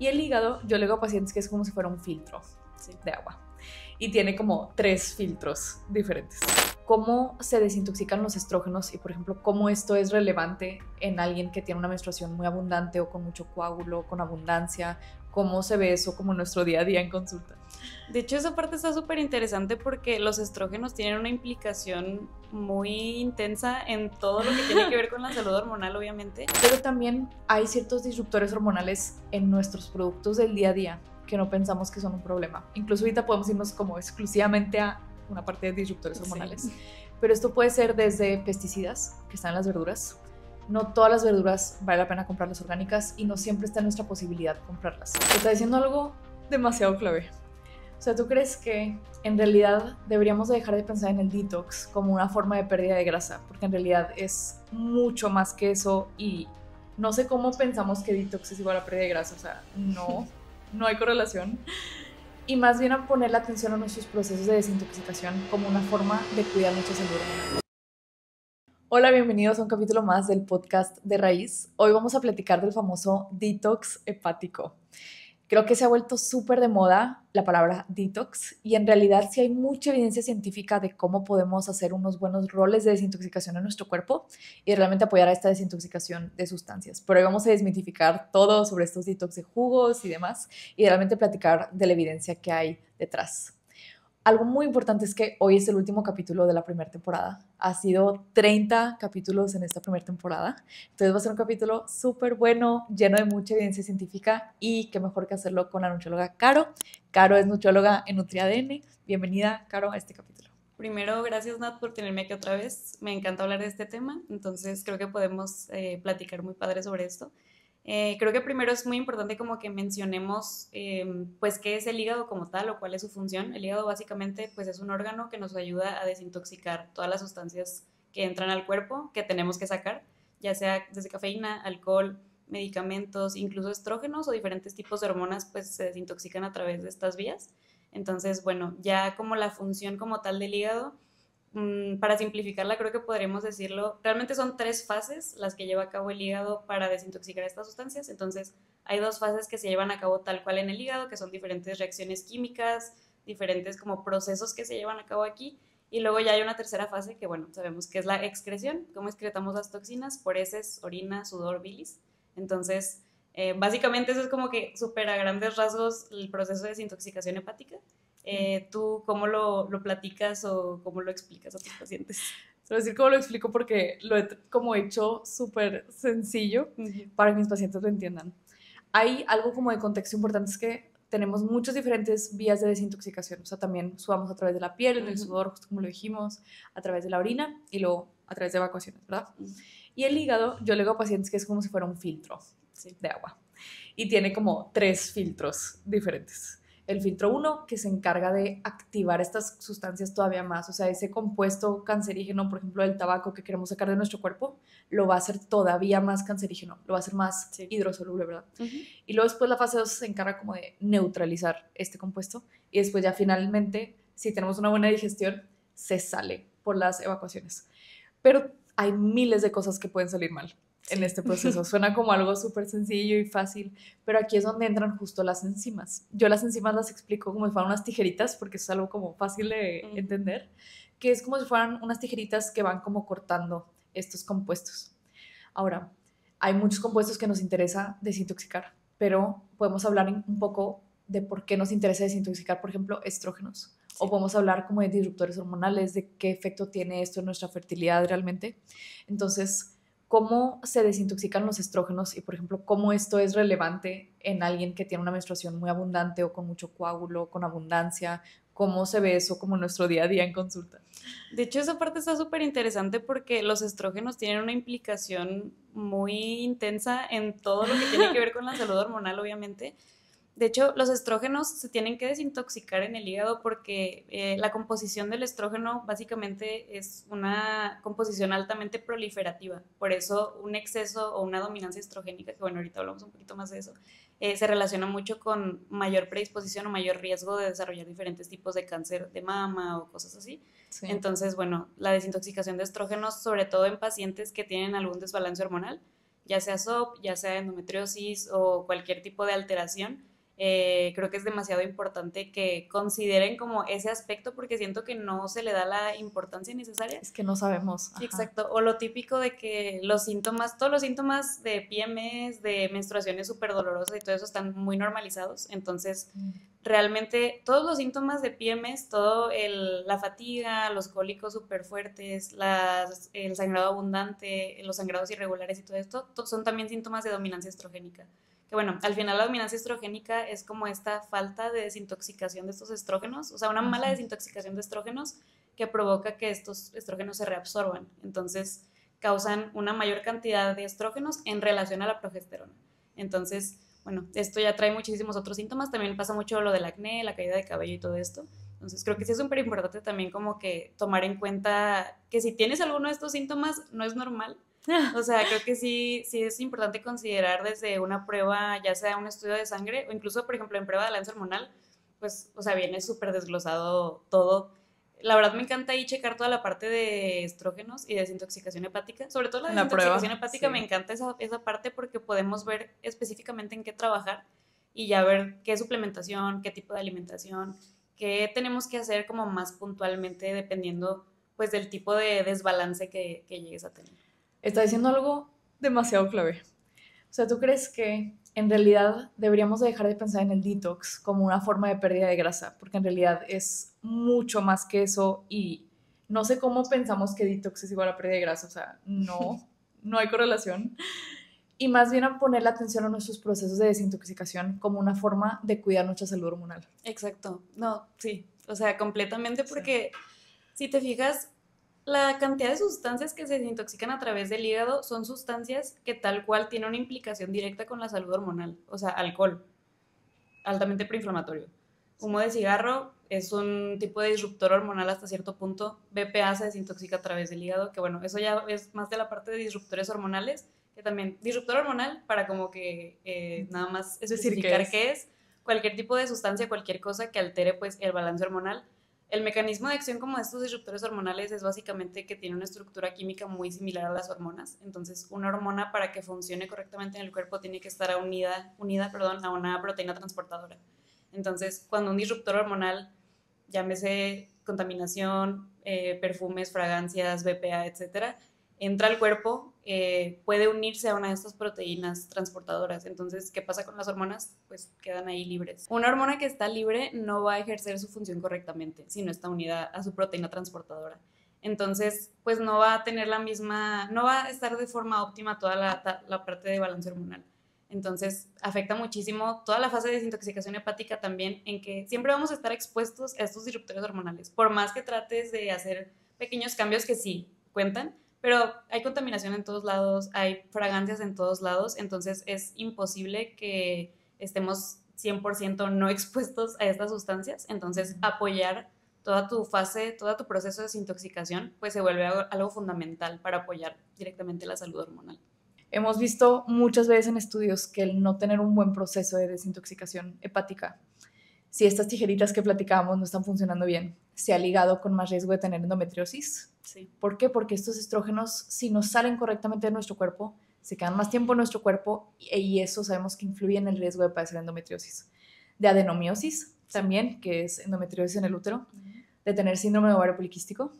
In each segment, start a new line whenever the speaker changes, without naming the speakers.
Y el hígado, yo le digo a pacientes que es como si fuera un filtro de agua. Y tiene como 3 filtros diferentes. Cómo se desintoxican los estrógenos y, por ejemplo, cómo esto es relevante en alguien que tiene una menstruación muy abundante o con mucho coágulo, con abundancia. Cómo se ve eso como en nuestro día a día en consulta.
De hecho, esa parte está súper interesante porque los estrógenos tienen una implicación muy intensa en todo lo que tiene que ver con la salud hormonal, obviamente.
Pero también hay ciertos disruptores hormonales en nuestros productos del día a día que no pensamos que son un problema. Incluso ahorita podemos irnos como exclusivamente a una parte de disruptores hormonales. Sí. Pero esto puede ser desde pesticidas, que están en las verduras. No todas las verduras vale la pena comprarlas orgánicas y no siempre está en nuestra posibilidad comprarlas. Te está diciendo algo demasiado clave. O sea, ¿tú crees que en realidad deberíamos dejar de pensar en el detox como una forma de pérdida de grasa? Porque en realidad es mucho más que eso y no sé cómo pensamos que detox es igual a pérdida de grasa. O sea, no hay correlación. Y más bien a poner la atención a nuestros procesos de desintoxicación como una forma de cuidar nuestra salud hormonal. Hola, bienvenidos a un capítulo más del podcast de Raíz. Hoy vamos a platicar del famoso detox hepático. Creo que se ha vuelto súper de moda la palabra detox y en realidad sí hay mucha evidencia científica de cómo podemos hacer unos buenos roles de desintoxicación en nuestro cuerpo y realmente apoyar a esta desintoxicación de sustancias. Pero hoy vamos a desmitificar todo sobre estos detox de jugos y demás y realmente platicar de la evidencia que hay detrás. Algo muy importante es que hoy es el último capítulo de la primera temporada. Ha sido 30 capítulos en esta primera temporada. Entonces va a ser un capítulo súper bueno, lleno de mucha evidencia científica y qué mejor que hacerlo con la nutrióloga Caro. Caro es nutrióloga en NutriADN. Bienvenida, Caro, a este capítulo.
Primero, gracias, Nat, por tenerme aquí otra vez. Me encanta hablar de este tema, entonces creo que podemos platicar muy padre sobre esto. Creo que primero es muy importante como que mencionemos pues qué es el hígado como tal o cuál es su función. El hígado básicamente pues es un órgano que nos ayuda a desintoxicar todas las sustancias que entran al cuerpo que tenemos que sacar, ya sea desde cafeína, alcohol, medicamentos, incluso estrógenos o diferentes tipos de hormonas pues se desintoxican a través de estas vías. Entonces, bueno, ya como la función como tal del hígado, para simplificarla creo que podríamos decirlo, realmente son 3 fases las que lleva a cabo el hígado para desintoxicar estas sustancias. Entonces hay 2 fases que se llevan a cabo tal cual en el hígado, que son diferentes reacciones químicas, diferentes como procesos que se llevan a cabo aquí, y luego ya hay una tercera fase que bueno, sabemos que es la excreción, cómo excretamos las toxinas por heces, orina, sudor, bilis. Entonces básicamente eso es como que súper a grandes rasgos el proceso de desintoxicación hepática. ¿Tú cómo lo platicas o cómo lo explicas a tus pacientes?
Te voy a decir cómo lo explico porque lo he como hecho súper sencillo para que mis pacientes lo entiendan. Hay algo como de contexto importante, es que tenemos muchas diferentes vías de desintoxicación. O sea, también sudamos a través de la piel, del sudor, justo como lo dijimos, a través de la orina y luego a través de evacuaciones, ¿verdad? Y el hígado, yo le digo a pacientes que es como si fuera un filtro de agua. Y tiene como 3 filtros diferentes. El filtro 1, que se encarga de activar estas sustancias todavía más, o sea, ese compuesto cancerígeno, por ejemplo, del tabaco que queremos sacar de nuestro cuerpo, lo va a hacer todavía más cancerígeno, lo va a hacer más hidrosoluble, ¿verdad? Y luego después la fase 2 se encarga como de neutralizar este compuesto y después ya finalmente, si tenemos una buena digestión, se sale por las evacuaciones. Pero hay miles de cosas que pueden salir mal en este proceso. Suena como algo súper sencillo y fácil, pero aquí es donde entran justo las enzimas. Yo las enzimas las explico como si fueran unas tijeritas, porque es algo como fácil de entender, que es como si fueran unas tijeritas que van como cortando estos compuestos. Ahora, hay muchos compuestos que nos interesa desintoxicar, pero podemos hablar un poco de por qué nos interesa desintoxicar, por ejemplo, estrógenos. Sí. O podemos hablar como de disruptores hormonales, de qué efecto tiene esto en nuestra fertilidad realmente. Entonces, cómo se desintoxican los estrógenos y, por ejemplo, cómo esto es relevante en alguien que tiene una menstruación muy abundante o con mucho coágulo, con abundancia, cómo se ve eso como en nuestro día a día en consulta.
De hecho, esa parte está súper interesante porque los estrógenos tienen una implicación muy intensa en todo lo que tiene que ver con la salud hormonal, obviamente. De hecho, los estrógenos se tienen que desintoxicar en el hígado porque la composición del estrógeno básicamente es una composición altamente proliferativa. Por eso un exceso o una dominancia estrogénica, que bueno, ahorita hablamos un poquito más de eso, se relaciona mucho con mayor predisposición o mayor riesgo de desarrollar diferentes tipos de cáncer de mama o cosas así. Sí. Entonces, bueno, la desintoxicación de estrógenos, sobre todo en pacientes que tienen algún desbalance hormonal, ya sea SOP, ya sea endometriosis o cualquier tipo de alteración, creo que es demasiado importante que consideren como ese aspecto porque siento que no se le da la importancia necesaria.
Es que no sabemos.
Sí, exacto. O lo típico de que los síntomas, todos los síntomas de PMS, de menstruaciones súper dolorosas y todo eso están muy normalizados. Entonces, realmente todos los síntomas de PMS, la fatiga, los cólicos súper fuertes, el sangrado abundante, los sangrados irregulares y todo esto, son también síntomas de dominancia estrogénica. Que bueno, al final la dominancia estrogénica es como esta falta de desintoxicación de estos estrógenos, o sea, una mala desintoxicación de estrógenos que provoca que estos estrógenos se reabsorban. Entonces, causan una mayor cantidad de estrógenos en relación a la progesterona. Entonces, bueno, esto ya trae muchísimos otros síntomas. También pasa mucho lo del acné, la caída de cabello y todo esto. Entonces, creo que sí es súper importante también como que tomar en cuenta que si tienes alguno de estos síntomas, no es normal. O sea, creo que sí es importante considerar desde una prueba, ya sea un estudio de sangre o incluso, por ejemplo, en prueba de balanza hormonal, pues, o sea, viene súper desglosado todo. La verdad me encanta ahí checar toda la parte de estrógenos y desintoxicación hepática. Sobre todo la desintoxicación hepática, sí. Me encanta esa parte porque podemos ver específicamente en qué trabajar y ya ver qué suplementación, qué tipo de alimentación, qué tenemos que hacer como más puntualmente dependiendo pues del tipo de desbalance que llegues a tener.
Está diciendo algo demasiado clave. O sea, ¿tú crees que en realidad deberíamos dejar de pensar en el detox como una forma de pérdida de grasa? Porque en realidad es mucho más que eso y no sé cómo pensamos que detox es igual a pérdida de grasa. O sea, no hay correlación. Y más bien a poner la atención a nuestros procesos de desintoxicación como una forma de cuidar nuestra salud hormonal.
Exacto. No, sí. O sea, completamente porque si te fijas, la cantidad de sustancias que se desintoxican a través del hígado son sustancias que tal cual tienen una implicación directa con la salud hormonal. O sea, alcohol, altamente proinflamatorio. Humo de cigarro es un tipo de disruptor hormonal hasta cierto punto. BPA se desintoxica a través del hígado, que bueno, eso ya es más de la parte de disruptores hormonales, que también, disruptor hormonal, para como que nada más especificar qué es, cualquier tipo de sustancia, cualquier cosa que altere pues el balance hormonal. El mecanismo de acción como de estos disruptores hormonales es básicamente que tiene una estructura química muy similar a las hormonas. Entonces, una hormona para que funcione correctamente en el cuerpo tiene que estar unida a una proteína transportadora. Entonces, cuando un disruptor hormonal, llámese contaminación, perfumes, fragancias, BPA, etcétera, entra al cuerpo, puede unirse a una de estas proteínas transportadoras. Entonces, ¿qué pasa con las hormonas? Pues quedan ahí libres. Una hormona que está libre no va a ejercer su función correctamente si no está unida a su proteína transportadora. Entonces, pues no va a tener no va a estar de forma óptima toda la parte de balance hormonal. Entonces, afecta muchísimo toda la fase de desintoxicación hepática también, en que siempre vamos a estar expuestos a estos disruptores hormonales. Por más que trates de hacer pequeños cambios que sí cuentan, pero hay contaminación en todos lados, hay fragancias en todos lados, entonces es imposible que estemos 100% no expuestos a estas sustancias. Entonces, apoyar toda tu fase, todo tu proceso de desintoxicación, pues se vuelve algo fundamental para apoyar directamente la salud hormonal.
Hemos visto muchas veces en estudios que el no tener un buen proceso de desintoxicación hepática, si estas tijeritas que platicábamos no están funcionando bien, se ha ligado con más riesgo de tener endometriosis.
Sí.
¿Por qué? Porque estos estrógenos, si no salen correctamente de nuestro cuerpo, se quedan más tiempo en nuestro cuerpo y eso sabemos que influye en el riesgo de padecer endometriosis. De adenomiosis también, que es endometriosis en el útero, de tener síndrome de ovario poliquístico,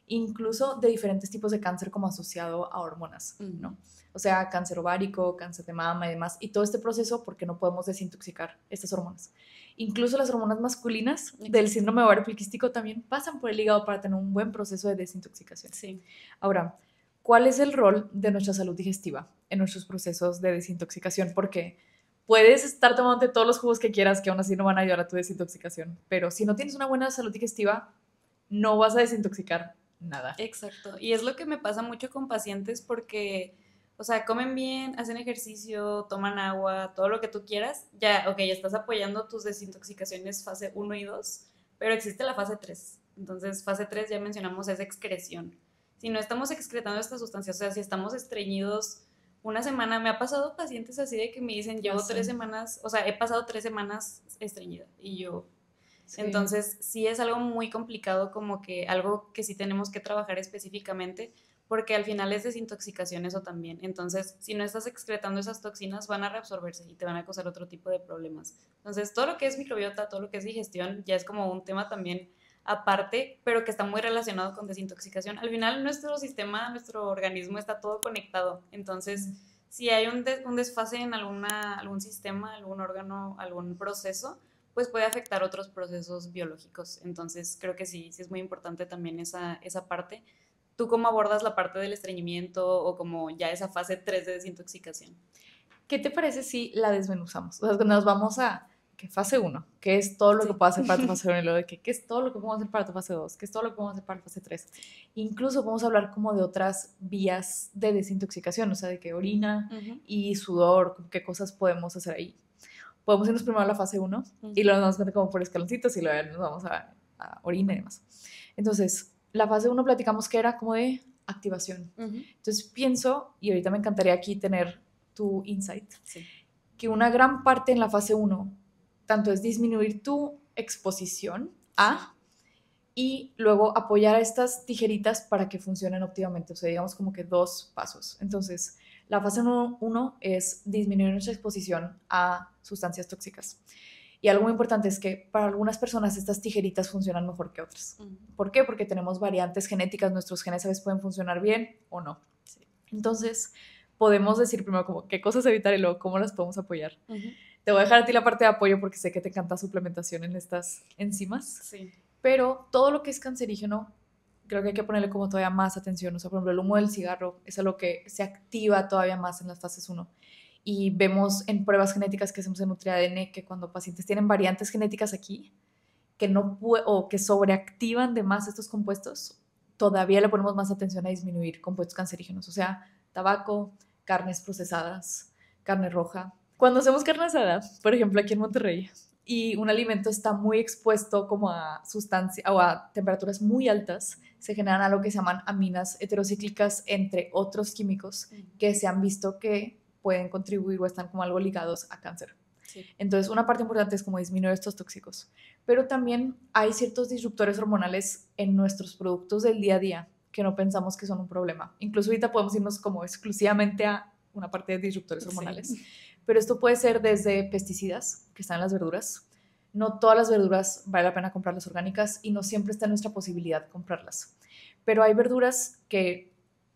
incluso de diferentes tipos de cáncer como asociado a hormonas, ¿no? O sea, cáncer ovárico, cáncer de mama y demás, y todo este proceso porque no podemos desintoxicar estas hormonas. Incluso las hormonas masculinas del síndrome de ovario poliquístico también pasan por el hígado para tener un buen proceso de desintoxicación.
Sí.
Ahora, ¿cuál es el rol de nuestra salud digestiva en nuestros procesos de desintoxicación? Porque puedes estar tomándote todos los jugos que quieras que aún así no van a ayudar a tu desintoxicación, pero si no tienes una buena salud digestiva, no vas a desintoxicar nada.
Exacto, y es lo que me pasa mucho con pacientes porque, o sea, comen bien, hacen ejercicio, toman agua, todo lo que tú quieras, ya, ok, estás apoyando tus desintoxicaciones fase 1 y 2, pero existe la fase 3. Entonces, fase 3 ya mencionamos es excreción. Si no estamos excretando estas sustancias, o sea, si estamos estreñidos una semana, me ha pasado pacientes así de que me dicen, llevo 3 semanas, o sea, he pasado 3 semanas estreñida, y yo... Sí. Entonces, sí es algo muy complicado, como que algo que sí tenemos que trabajar específicamente, porque al final es desintoxicación eso también. Entonces, si no estás excretando esas toxinas, van a reabsorberse y te van a causar otro tipo de problemas. Entonces, todo lo que es microbiota, todo lo que es digestión, ya es como un tema también aparte, pero que está muy relacionado con desintoxicación. Al final, nuestro sistema, nuestro organismo está todo conectado. Entonces, si hay un desfase en algún sistema, algún órgano, algún proceso, pues puede afectar otros procesos biológicos. Entonces, creo que sí es muy importante también esa parte. ¿Tú cómo abordas la parte del estreñimiento o como ya esa fase 3 de desintoxicación?
¿Qué te parece si la desmenuzamos? O sea, nos vamos a ¿qué fase 1? ¿Qué es todo lo que
Sí.
puedo hacer para tu fase 1? Y luego de ¿qué es todo lo que podemos hacer para tu fase 2? ¿Qué es todo lo que podemos hacer para tu fase 3? Incluso podemos hablar como de otras vías de desintoxicación, o sea, de que orina y sudor, qué cosas podemos hacer ahí. Podemos irnos primero a la fase 1 y luego nos vamos como por escaloncitos y luego nos vamos a orina y demás. Entonces, la fase 1 platicamos que era como de activación. Entonces pienso, y ahorita me encantaría aquí tener tu insight,
Sí.
que una gran parte en la fase 1 tanto es disminuir tu exposición a y luego apoyar a estas tijeritas para que funcionen óptimamente. O sea, digamos como que 2 pasos. Entonces, la fase 1 es disminuir nuestra exposición a sustancias tóxicas. Y algo muy importante es que para algunas personas estas tijeritas funcionan mejor que otras. ¿Por qué? Porque tenemos variantes genéticas, nuestros genes a veces pueden funcionar bien o no. Sí. Entonces, podemos decir primero como qué cosas evitar y luego cómo las podemos apoyar. Te voy a dejar a ti la parte de apoyo porque sé que te encanta suplementación en estas enzimas.
Sí.
Pero todo lo que es cancerígeno, creo que hay que ponerle como todavía más atención. O sea, por ejemplo, el humo del cigarro es algo que se activa todavía más en las fases 1. Y vemos en pruebas genéticas que hacemos en NutriADN que cuando pacientes tienen variantes genéticas aquí, que no o que sobreactivan de más estos compuestos, todavía le ponemos más atención a disminuir compuestos cancerígenos. O sea, tabaco, carnes procesadas, carne roja. Cuando hacemos carne asada, por ejemplo, aquí en Monterrey, y un alimento está muy expuesto como a sustancias o a temperaturas muy altas, se generan algo que se llaman aminas heterocíclicas entre otros químicos que se han visto que pueden contribuir o están como algo ligados a cáncer. Sí. Entonces, una parte importante es como disminuir estos tóxicos. Pero también hay ciertos disruptores hormonales en nuestros productos del día a día que no pensamos que son un problema. Incluso ahorita podemos irnos como exclusivamente a una parte de disruptores hormonales. Sí. Pero esto puede ser desde pesticidas, que están en las verduras. No todas las verduras vale la pena comprarlas orgánicas y no siempre está en nuestra posibilidad comprarlas. Pero hay verduras que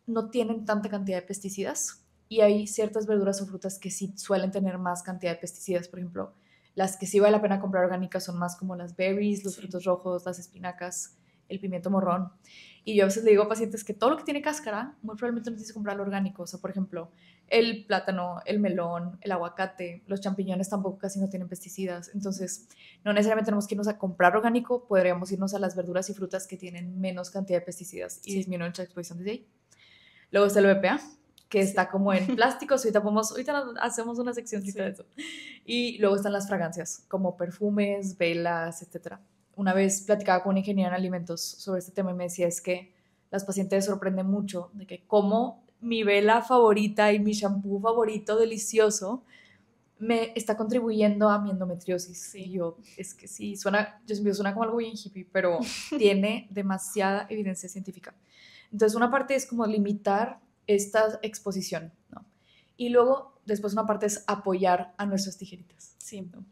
no tienen tanta cantidad de pesticidas y hay ciertas verduras o frutas que sí suelen tener más cantidad de pesticidas. Por ejemplo, las que sí vale la pena comprar orgánicas son más como las berries, los frutos rojos, las espinacas, el pimiento morrón. Y yo a veces le digo a pacientes que todo lo que tiene cáscara, muy probablemente no tienes que comprarlo orgánico. O sea, por ejemplo, el plátano, el melón, el aguacate, los champiñones tampoco casi no tienen pesticidas. Entonces, no necesariamente tenemos que irnos a comprar orgánico, podríamos irnos a las verduras y frutas que tienen menos cantidad de pesticidas y disminuir nuestra exposición desde ahí. Luego está el BPA, que está como en plásticos. Ahorita hacemos una seccióncita de eso. Y luego están las fragancias, como perfumes, velas, etc. Una vez platicaba con una ingeniera en alimentos sobre este tema y me decía es que las pacientes se sorprenden mucho de que como mi vela favorita y mi shampoo favorito delicioso me está contribuyendo a mi endometriosis. Sí. Y yo, es que sí, suena como algo bien hippie, pero tiene demasiada evidencia científica. Entonces, una parte es como limitar esta exposición, ¿no? Y luego, después una parte es apoyar a nuestras tijeritas.
Sí.
¿No?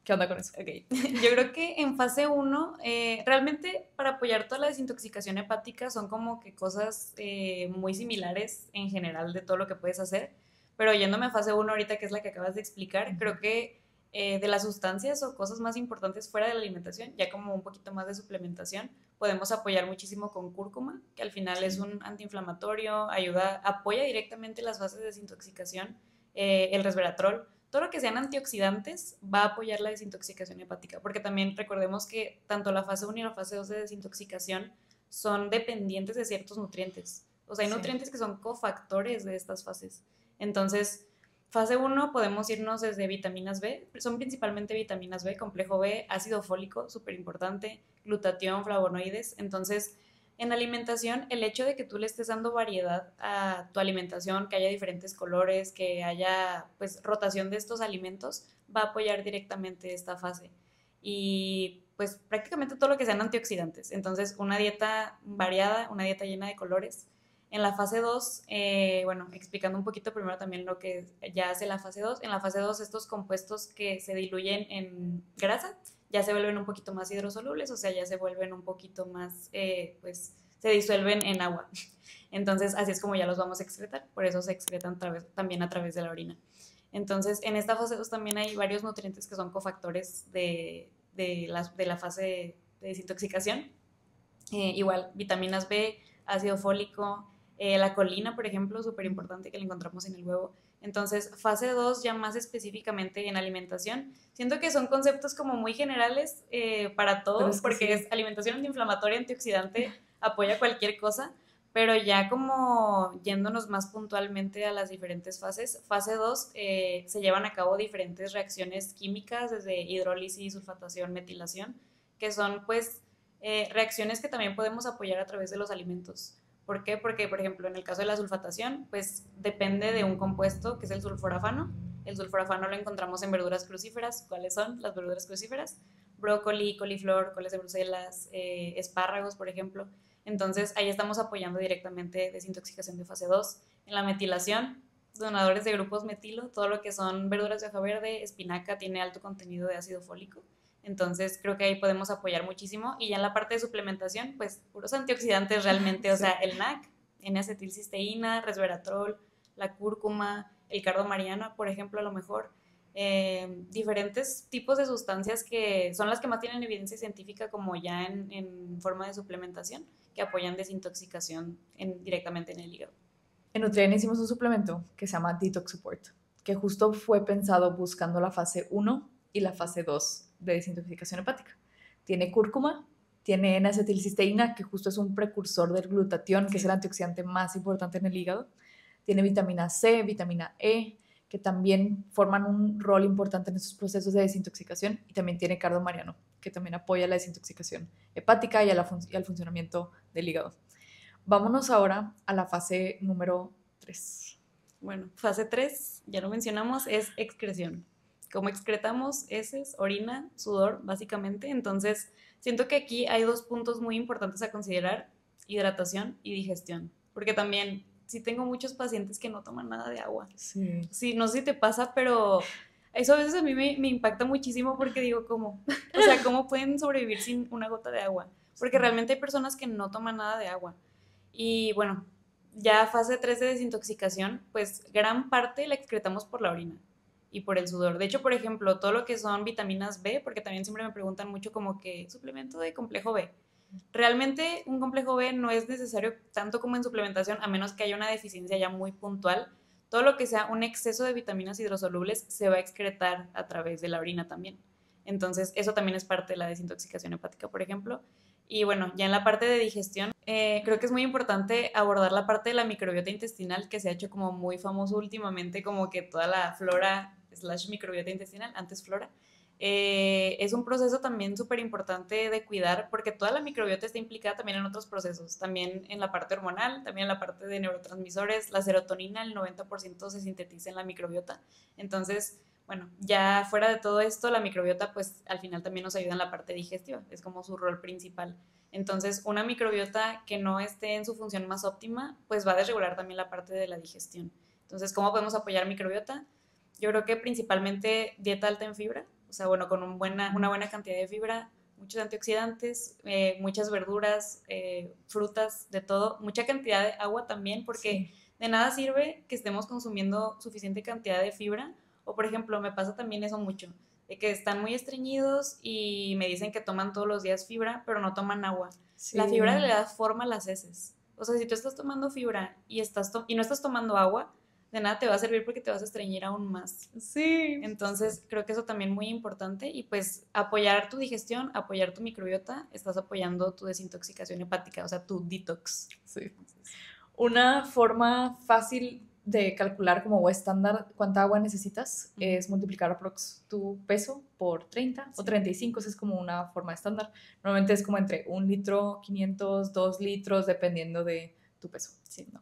¿Qué onda con eso?
Okay. Yo creo que en fase 1, realmente para apoyar toda la desintoxicación hepática son como que cosas muy similares en general de todo lo que puedes hacer, pero yéndome a fase 1 ahorita, que es la que acabas de explicar, creo que de las sustancias o cosas más importantes fuera de la alimentación, ya como un poquito más de suplementación, podemos apoyar muchísimo con cúrcuma, que al final es un antiinflamatorio, apoya directamente las fases de desintoxicación, el resveratrol. Todo lo que sean antioxidantes va a apoyar la desintoxicación hepática, porque también recordemos que tanto la fase 1 y la fase 2 de desintoxicación son dependientes de ciertos nutrientes. O sea, hay nutrientes que son cofactores de estas fases. Entonces, fase 1 podemos irnos desde vitaminas B, son principalmente vitaminas B, complejo B, ácido fólico, súper importante, glutatión, flavonoides. Entonces, en alimentación, el hecho de que tú le estés dando variedad a tu alimentación, que haya diferentes colores, que haya pues rotación de estos alimentos, va a apoyar directamente esta fase. Y pues prácticamente todo lo que sean antioxidantes. Entonces, una dieta variada, una dieta llena de colores. En la fase 2, bueno, explicando un poquito primero también lo que ya hace la fase 2. En la fase 2 estos compuestos que se diluyen en grasa ya se vuelven un poquito más hidrosolubles, o sea, ya se vuelven un poquito más, pues, se disuelven en agua. Entonces, así es como ya los vamos a excretar, por eso se excretan también a través de la orina. Entonces, en esta fase 2 también hay varios nutrientes que son cofactores de la fase de desintoxicación. Igual, vitaminas B, ácido fólico, la colina, por ejemplo, súper importante que la encontramos en el huevo. Entonces, fase 2 ya más específicamente en alimentación. Siento que son conceptos como muy generales para todo, es porque sí, es alimentación antiinflamatoria, antioxidante, apoya cualquier cosa, pero ya como yéndonos más puntualmente a las diferentes fases, fase 2 se llevan a cabo diferentes reacciones químicas, desde hidrólisis, sulfatación, metilación, que son pues reacciones que también podemos apoyar a través de los alimentos. ¿Por qué? Porque, por ejemplo, en el caso de la sulfatación, pues depende de un compuesto que es el sulforafano. El sulforafano lo encontramos en verduras crucíferas. ¿Cuáles son las verduras crucíferas? Brócoli, coliflor, coles de Bruselas, espárragos, por ejemplo. Entonces, ahí estamos apoyando directamente desintoxicación de fase 2. En la metilación, donadores de grupos metilo, todo lo que son verduras de hoja verde, espinaca, tiene alto contenido de ácido fólico. Entonces creo que ahí podemos apoyar muchísimo. Y ya en la parte de suplementación, pues puros antioxidantes realmente, o sea, el NAC, N-acetilcisteína, resveratrol, la cúrcuma, el cardomariano, por ejemplo, a lo mejor. Diferentes tipos de sustancias que son las que más tienen evidencia científica como ya en forma de suplementación, que apoyan desintoxicación directamente en el hígado.
En Nutrien hicimos un suplemento que se llama Detox Support, que justo fue pensado buscando la fase 1 y la fase 2 de desintoxicación hepática. Tiene cúrcuma, tiene N-acetilcisteína, que justo es un precursor del glutatión, que es el antioxidante más importante en el hígado. Tiene vitamina C, vitamina E, que también forman un rol importante en estos procesos de desintoxicación. Y también tiene cardomariano, que también apoya la desintoxicación hepática y al funcionamiento del hígado. Vámonos ahora a la fase número 3.
Bueno, fase 3, ya lo mencionamos, es excreción. Como excretamos heces, orina, sudor, básicamente. Entonces, siento que aquí hay dos puntos muy importantes a considerar: hidratación y digestión. Porque también, sí tengo muchos pacientes que no toman nada de agua.
Sí.
Sí, no sé si te pasa, pero eso a veces a mí me impacta muchísimo porque digo, ¿cómo? O sea, ¿cómo pueden sobrevivir sin una gota de agua? Porque realmente hay personas que no toman nada de agua. Y bueno, ya fase 3 de desintoxicación, pues gran parte la excretamos por la orina y por el sudor. De hecho, por ejemplo, todo lo que son vitaminas B, porque también siempre me preguntan mucho como que suplemento de complejo B. Realmente un complejo B no es necesario tanto como en suplementación, a menos que haya una deficiencia ya muy puntual. Todo lo que sea un exceso de vitaminas hidrosolubles se va a excretar a través de la orina también. Entonces, eso también es parte de la desintoxicación hepática, por ejemplo. Y bueno, ya en la parte de digestión, creo que es muy importante abordar la parte de la microbiota intestinal, que se ha hecho como muy famoso últimamente, como que toda la flora / microbiota intestinal, antes flora. Es un proceso también súper importante de cuidar, porque toda la microbiota está implicada también en otros procesos, también en la parte hormonal, también en la parte de neurotransmisores. La serotonina, el 90% se sintetiza en la microbiota. Entonces, bueno, ya fuera de todo esto, la microbiota pues al final también nos ayuda en la parte digestiva, es como su rol principal. Entonces, una microbiota que no esté en su función más óptima, pues va a desregular también la parte de la digestión. Entonces, ¿cómo podemos apoyar microbiota? Yo creo que principalmente dieta alta en fibra, o sea, bueno, con una buena cantidad de fibra, muchos antioxidantes, muchas verduras, frutas, de todo, mucha cantidad de agua también, porque sí, de nada sirve que estemos consumiendo suficiente cantidad de fibra. O, por ejemplo, me pasa también eso mucho, de que están muy estreñidos y me dicen que toman todos los días fibra, pero no toman agua. Sí. La fibra le da forma a las heces. O sea, si tú estás tomando fibra y no estás tomando agua, de nada te va a servir porque te vas a estreñir aún más.
Sí.
Entonces, creo que eso también es muy importante. Y pues apoyar tu digestión, apoyar tu microbiota, estás apoyando tu desintoxicación hepática, o sea, tu detox.
Sí. Una forma fácil de calcular como estándar cuánta agua necesitas es multiplicar aprox tu peso por 30 o 35, esa es como una forma estándar. Normalmente es como entre 1 litro, 500, 2 litros, dependiendo de tu peso. Sí, ¿no?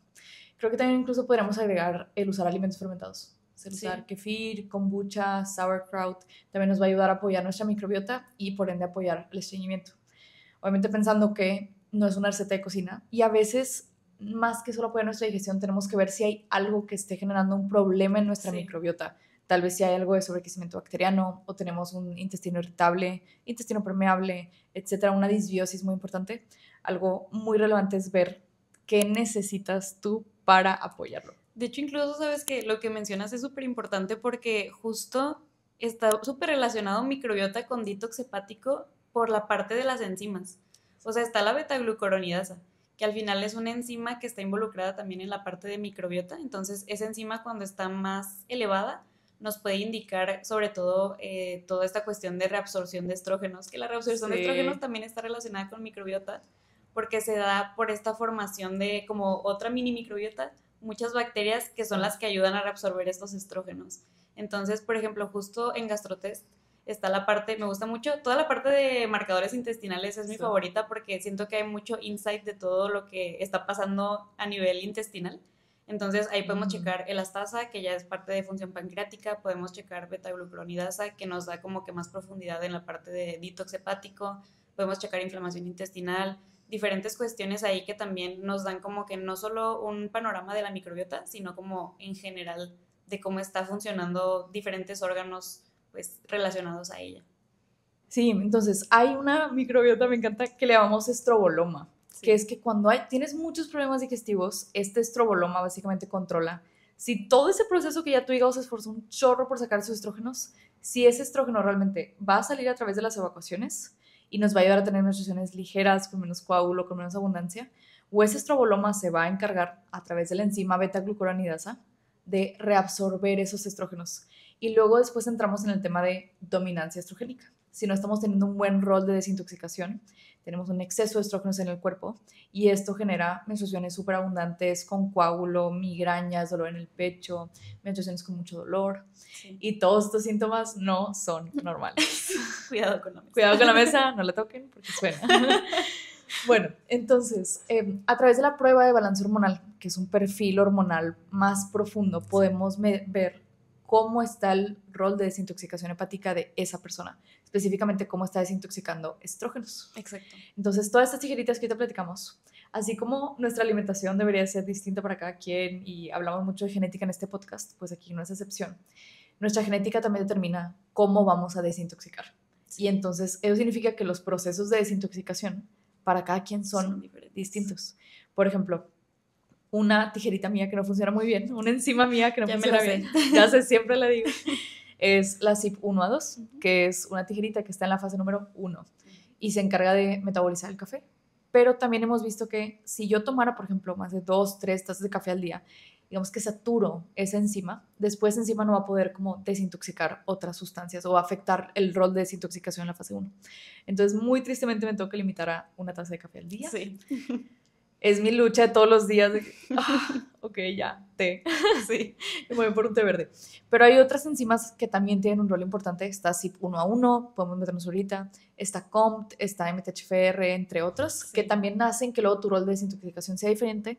Creo que también incluso podríamos agregar el usar alimentos fermentados. El usar kefir, kombucha, sauerkraut, también nos va a ayudar a apoyar nuestra microbiota y por ende apoyar el estreñimiento. Obviamente pensando que no es una receta de cocina y a veces más que solo apoyar nuestra digestión, tenemos que ver si hay algo que esté generando un problema en nuestra microbiota. Tal vez si hay algo de sobrecrecimiento bacteriano o tenemos un intestino irritable, intestino permeable, etcétera, una disbiosis muy importante. Algo muy relevante es ver qué necesitas tú para apoyarlo.
De hecho, incluso sabes que lo que mencionas es súper importante porque justo está súper relacionado microbiota con detox hepático por la parte de las enzimas. O sea, está la beta-glucuronidasa, que al final es una enzima que está involucrada también en la parte de microbiota. Entonces, esa enzima cuando está más elevada nos puede indicar sobre todo toda esta cuestión de reabsorción de estrógenos, que la reabsorción de estrógenos también está relacionada con microbiota porque se da por esta formación de como otra mini microbiota, muchas bacterias que son las que ayudan a reabsorber estos estrógenos. Entonces, por ejemplo, justo en GastroTest está la parte, me gusta mucho, toda la parte de marcadores intestinales es mi favorita porque siento que hay mucho insight de todo lo que está pasando a nivel intestinal. Entonces ahí podemos checar elastasa, que ya es parte de función pancreática, podemos checar beta-glucuronidasa, que nos da como que más profundidad en la parte de detox hepático, podemos checar inflamación intestinal, diferentes cuestiones ahí que también nos dan como que no solo un panorama de la microbiota, sino como en general de cómo está funcionando diferentes órganos pues relacionados a ella.
Sí, entonces hay una microbiota, me encanta, que le llamamos estroboloma, que es que cuando tienes muchos problemas digestivos, este estroboloma básicamente controla si todo ese proceso que ya tu hígado se esforzó un chorro por sacar sus estrógenos, si ese estrógeno realmente va a salir a través de las evacuaciones y nos va a ayudar a tener menstruaciones ligeras, con menos coágulo, con menos abundancia, o ese estroboloma se va a encargar a través de la enzima beta-glucuronidasa de reabsorber esos estrógenos. Y luego después entramos en el tema de dominancia estrogénica. Si no estamos teniendo un buen rol de desintoxicación, tenemos un exceso de estrógenos en el cuerpo y esto genera menstruaciones súper abundantes con coágulo, migrañas, dolor en el pecho, menstruaciones con mucho dolor. Sí. Y todos estos síntomas no son normales.
Cuidado con la mesa.
Cuidado con la mesa, no la toquen porque suena. Bueno, entonces, a través de la prueba de balance hormonal, que es un perfil hormonal más profundo, podemos ver cómo está el rol de desintoxicación hepática de esa persona, específicamente cómo está desintoxicando estrógenos.
Exacto.
Entonces, todas estas tijeritas que ahorita platicamos, así como nuestra alimentación debería ser distinta para cada quien y hablamos mucho de genética en este podcast, pues aquí no es excepción. Nuestra genética también determina cómo vamos a desintoxicar. Sí. Y entonces, eso significa que los procesos de desintoxicación para cada quien son distintos. Por ejemplo, una tijerita mía que no funciona muy bien, una enzima mía que no funciona bien, ya sé, siempre la digo, es la CYP1A2, que es una tijerita que está en la fase número 1 y se encarga de metabolizar el café. Pero también hemos visto que si yo tomara, por ejemplo, más de 2, 3 tazas de café al día, digamos que saturo esa enzima, después esa enzima no va a poder como desintoxicar otras sustancias o afectar el rol de desintoxicación en la fase 1. Entonces, muy tristemente me tengo que limitar a una taza de café al día.
Sí.
Es mi lucha de todos los días. Ok, ya, té. Sí, me voy por un té verde. Pero hay otras enzimas que también tienen un rol importante. Está CYP1A1, podemos meternos ahorita. Está COMT, está MTHFR, entre otros, sí, que también hacen que luego tu rol de desintoxicación sea diferente.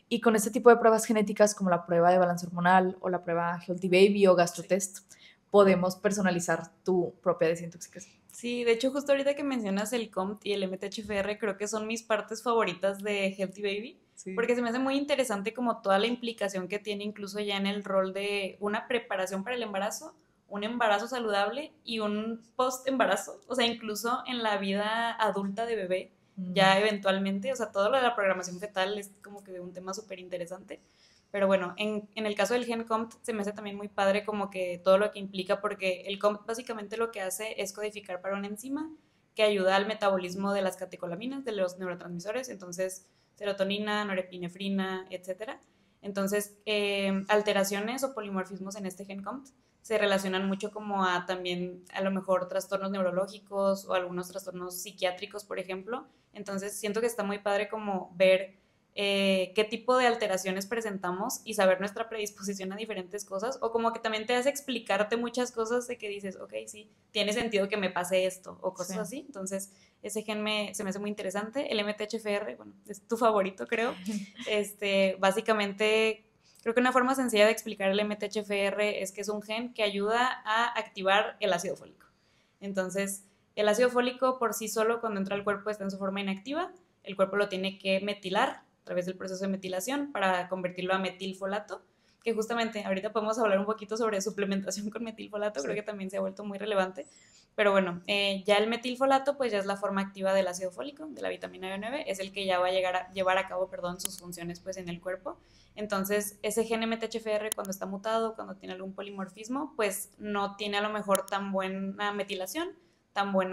Y con este tipo de pruebas genéticas, como la prueba de balance hormonal o la prueba Healthy Baby o GastroTest, sí, podemos personalizar tu propia desintoxicación.
Sí, de hecho, justo ahorita que mencionas el COMT y el MTHFR, creo que son mis partes favoritas de Healthy Baby, sí, porque se me hace muy interesante como toda la implicación que tiene incluso ya en el rol de una preparación para el embarazo, un embarazo saludable y un post-embarazo, o sea, incluso en la vida adulta de bebé, ya eventualmente, o sea, todo lo de la programación fetal es como que un tema súper interesante. Pero bueno, en el caso del gen COMT se me hace también muy padre como que todo lo que implica, porque el COMT básicamente lo que hace es codificar para una enzima que ayuda al metabolismo de las catecolaminas, de los neurotransmisores, entonces serotonina, norepinefrina, etc. Entonces, alteraciones o polimorfismos en este gen COMT se relacionan mucho como a también a lo mejor trastornos neurológicos o algunos trastornos psiquiátricos, por ejemplo. Entonces, siento que está muy padre como ver qué tipo de alteraciones presentamos y saber nuestra predisposición a diferentes cosas, o como que también te hace explicarte muchas cosas de que dices, ok, sí, tiene sentido que me pase esto, o cosas así. Entonces, ese gen se me hace muy interesante. El MTHFR, bueno, es tu favorito, creo. Básicamente, creo que una forma sencilla de explicar el MTHFR es que es un gen que ayuda a activar el ácido fólico. Entonces, el ácido fólico por sí solo, cuando entra al cuerpo, está en su forma inactiva, el cuerpo lo tiene que metilar través del proceso de metilación para convertirlo a metilfolato, que justamente ahorita podemos hablar un poquito sobre suplementación con metilfolato, sí. Creo que también se ha vuelto muy relevante. Pero bueno, ya el metilfolato pues ya es la forma activa del ácido fólico, de la vitamina B9, es el que ya va a llevar a cabo, sus funciones pues en el cuerpo. Entonces, ese gen MTHFR cuando está mutado, cuando tiene algún polimorfismo, pues no tiene a lo mejor tan buena metilación, tan buen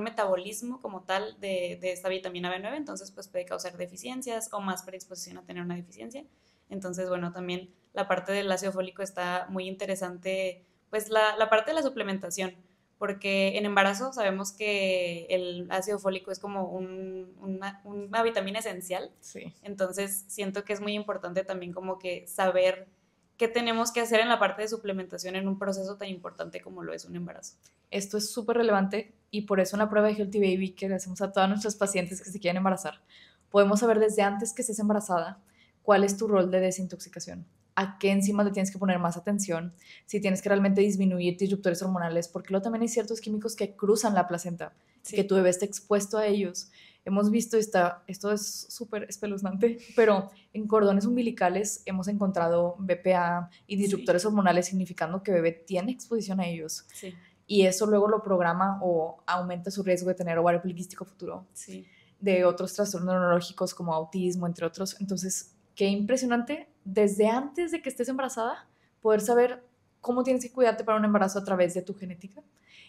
metabolismo como tal de esta vitamina B9, entonces pues puede causar deficiencias o más predisposición a tener una deficiencia. Entonces, bueno, también la parte del ácido fólico está muy interesante, pues la parte de la suplementación, porque en embarazo sabemos que el ácido fólico es como una vitamina esencial.
Sí.
Entonces siento que es muy importante también como que saber qué tenemos que hacer en la parte de suplementación en un proceso tan importante como lo es un embarazo.
Esto es súper relevante y por eso en la prueba de Healthy Baby que le hacemos a todas nuestras pacientes que se quieren embarazar, podemos saber desde antes que estés embarazada cuál es tu rol de desintoxicación, a qué enzimas le tienes que poner más atención, si tienes que realmente disminuir disruptores hormonales, porque luego también hay ciertos químicos que cruzan la placenta, sí. Que tu bebé esté expuesto a ellos. Hemos visto, esto es súper espeluznante, pero en cordones umbilicales hemos encontrado BPA y disruptores sí. hormonales, significando que bebé tiene exposición a ellos.
Sí.
Y eso luego lo programa o aumenta su riesgo de tener ovario poliquístico futuro,
sí.
de otros trastornos neurológicos como autismo, entre otros. Entonces, qué impresionante, desde antes de que estés embarazada, poder saber cómo tienes que cuidarte para un embarazo a través de tu genética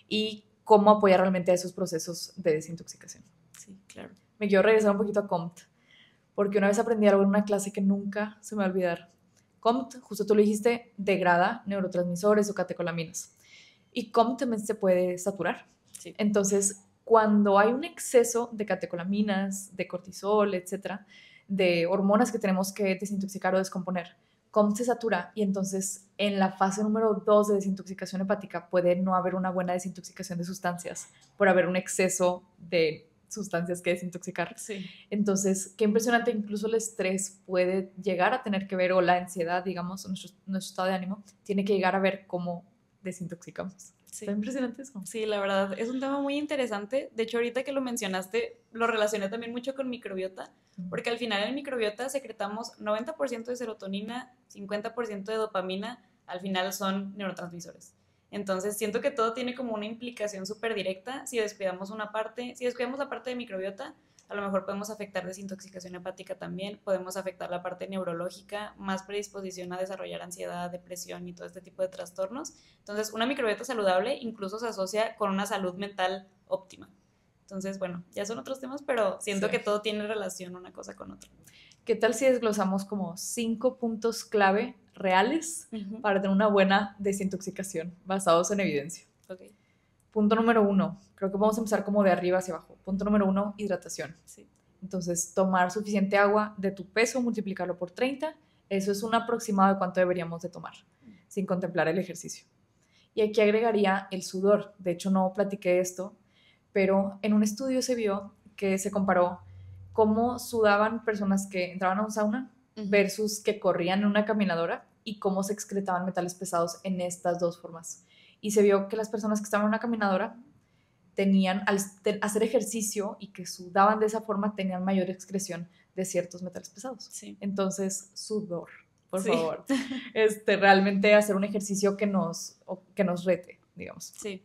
y cómo apoyar realmente a esos procesos de desintoxicación.
Sí, claro.
Me quiero regresar un poquito a COMT, porque una vez aprendí algo en una clase que nunca se me va a olvidar. COMT, justo tú lo dijiste, degrada neurotransmisores o catecolaminas. Y COMT también se puede saturar.
Sí.
Entonces, cuando hay un exceso de catecolaminas, de cortisol, etcétera, de hormonas que tenemos que desintoxicar o descomponer, COMT se satura y entonces en la fase número 2 de desintoxicación hepática puede no haber una buena desintoxicación de sustancias por haber un exceso de sustancias que desintoxicar.
Sí.
Entonces, qué impresionante, incluso el estrés puede llegar a tener que ver, o la ansiedad, digamos, nuestro estado de ánimo, tiene que llegar a ver cómo desintoxicamos.
Sí.
Está impresionante eso.
Sí, la verdad, es un tema muy interesante. De hecho, ahorita que lo mencionaste, lo relacioné también mucho con microbiota, porque al final en el microbiota secretamos 90% de serotonina, 50% de dopamina, al final son neurotransmisores. Entonces, siento que todo tiene como una implicación súper directa. Si descuidamos una parte, si descuidamos la parte de microbiota, a lo mejor podemos afectar desintoxicación hepática también, podemos afectar la parte neurológica, más predisposición a desarrollar ansiedad, depresión y todo este tipo de trastornos. Entonces, una microbiota saludable incluso se asocia con una salud mental óptima. Entonces, bueno, ya son otros temas, pero siento que todo tiene relación una cosa con otra.
¿Qué tal si desglosamos como 5 puntos clave reales para tener una buena desintoxicación basados en evidencia?
Okay.
Punto número 1, creo que vamos a empezar como de arriba hacia abajo. Punto número 1, hidratación.
Sí.
Entonces, tomar suficiente agua de tu peso, multiplicarlo por 30, eso es un aproximado de cuánto deberíamos de tomar, sin contemplar el ejercicio. Y aquí agregaría el sudor. De hecho, no platiqué esto, pero en un estudio se vio que se comparó cómo sudaban personas que entraban a un sauna versus que corrían en una caminadora y cómo se excretaban metales pesados en estas dos formas. Y se vio que las personas que estaban en una caminadora tenían, al hacer ejercicio y que sudaban de esa forma, tenían mayor excreción de ciertos metales pesados.
Sí.
Entonces, sudor, por favor. Realmente hacer un ejercicio que nos rete, digamos.
Sí.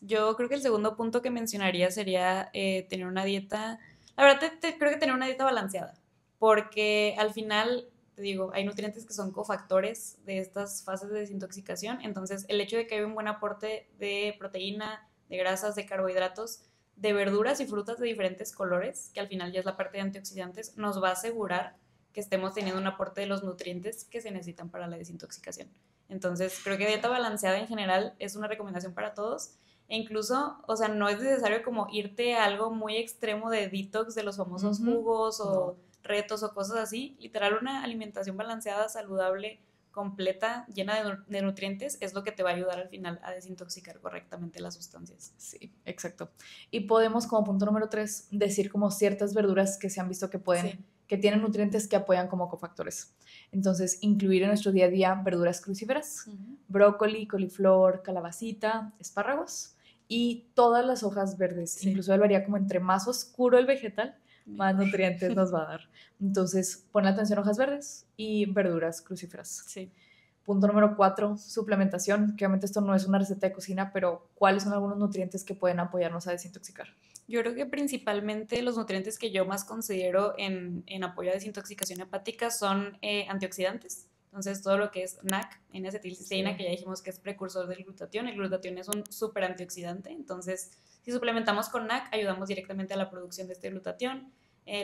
Yo creo que el segundo punto que mencionaría sería tener una dieta, la verdad creo que tener una dieta balanceada, porque al final, te digo, hay nutrientes que son cofactores de estas fases de desintoxicación, entonces el hecho de que haya un buen aporte de proteína, de grasas, de carbohidratos, de verduras y frutas de diferentes colores, que al final ya es la parte de antioxidantes, nos va a asegurar que estemos teniendo un aporte de los nutrientes que se necesitan para la desintoxicación. Entonces, creo que dieta balanceada en general es una recomendación para todos. E incluso, o sea, no es necesario como irte a algo muy extremo de detox de los famosos jugos o retos o cosas así. Literal, una alimentación balanceada, saludable, completa, llena de nutrientes, es lo que te va a ayudar al final a desintoxicar correctamente las sustancias.
Sí, exacto. Y podemos, como punto número 3, decir como ciertas verduras que se han visto que pueden, que tienen nutrientes que apoyan como cofactores. Entonces, incluir en nuestro día a día verduras crucíferas, brócoli, coliflor, calabacita, espárragos y todas las hojas verdes. Incluso varía como entre más oscuro el vegetal, más nutrientes nos va a dar. Entonces, pon atención a hojas verdes y verduras crucíferas.
Sí.
Punto número 4, suplementación. Que obviamente esto no es una receta de cocina, pero ¿cuáles son algunos nutrientes que pueden apoyarnos a desintoxicar?
Yo creo que principalmente los nutrientes que yo más considero en apoyo a desintoxicación hepática son antioxidantes. Entonces, todo lo que es NAC, N-acetilcisteína, que ya dijimos que es precursor del glutatión. El glutatión es un súper antioxidante. Entonces, si suplementamos con NAC, ayudamos directamente a la producción de este glutatión.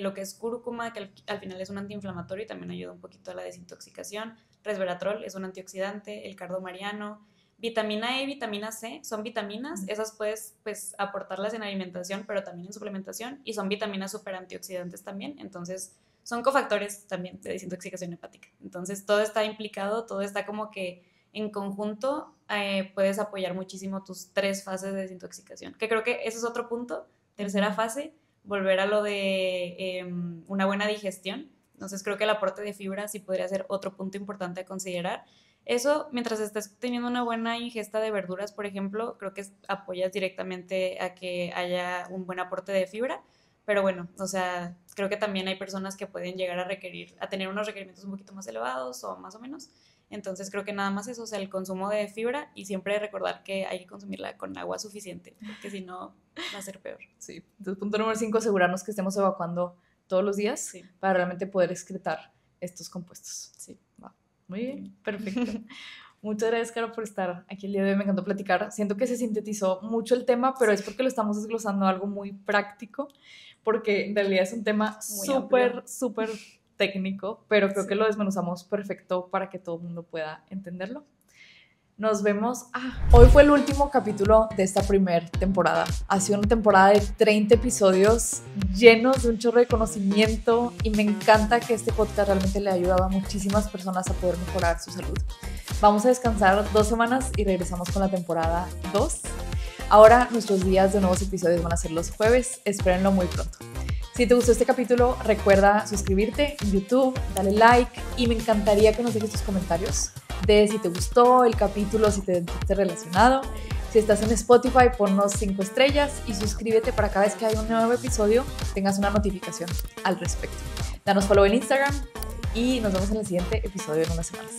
Lo que es cúrcuma, que al final es un antiinflamatorio y también ayuda un poquito a la desintoxicación. Resveratrol es un antioxidante. El cardomariano. Vitamina E y vitamina C son vitaminas, esas puedes pues, aportarlas en alimentación, pero también en suplementación, y son vitaminas súper antioxidantes también, entonces son cofactores también de desintoxicación hepática. Entonces todo está implicado, todo está como que en conjunto puedes apoyar muchísimo tus 3 fases de desintoxicación, que creo que ese es otro punto. Tercera fase, volver a lo de una buena digestión. Entonces creo que el aporte de fibra sí podría ser otro punto importante a considerar. Eso, mientras estés teniendo una buena ingesta de verduras, por ejemplo, creo que apoyas directamente a que haya un buen aporte de fibra. Pero bueno, o sea, creo que también hay personas que pueden llegar a tener unos requerimientos un poquito más elevados o más o menos. Entonces creo que nada más eso, o sea, el consumo de fibra, y siempre recordar que hay que consumirla con agua suficiente, porque si no va a ser peor.
Sí. Entonces, punto número 5, asegurarnos que estemos evacuando todos los días para realmente poder excretar estos compuestos.
Sí.
Va. Muy bien, perfecto. Muchas gracias, Caro, por estar aquí el día de hoy. Me encantó platicar. Siento que se sintetizó mucho el tema, pero es porque lo estamos desglosando a algo muy práctico, porque en realidad es un tema súper técnico, pero creo que lo desmenuzamos perfecto para que todo el mundo pueda entenderlo. Nos vemos. Hoy fue el último capítulo de esta primera temporada. Ha sido una temporada de 30 episodios llenos de un chorro de conocimiento, y me encanta que este podcast realmente le ha ayudado a muchísimas personas a poder mejorar su salud. Vamos a descansar 2 semanas y regresamos con la temporada 2. Ahora nuestros días de nuevos episodios van a ser los jueves. Espérenlo muy pronto. Si te gustó este capítulo, recuerda suscribirte en YouTube, dale like, y me encantaría que nos dejes tus comentarios de si te gustó el capítulo, si te sentiste relacionado. Si estás en Spotify, ponnos 5 estrellas y suscríbete para cada vez que haya un nuevo episodio tengas una notificación al respecto. Danos follow en Instagram y nos vemos en el siguiente episodio en unas semanas.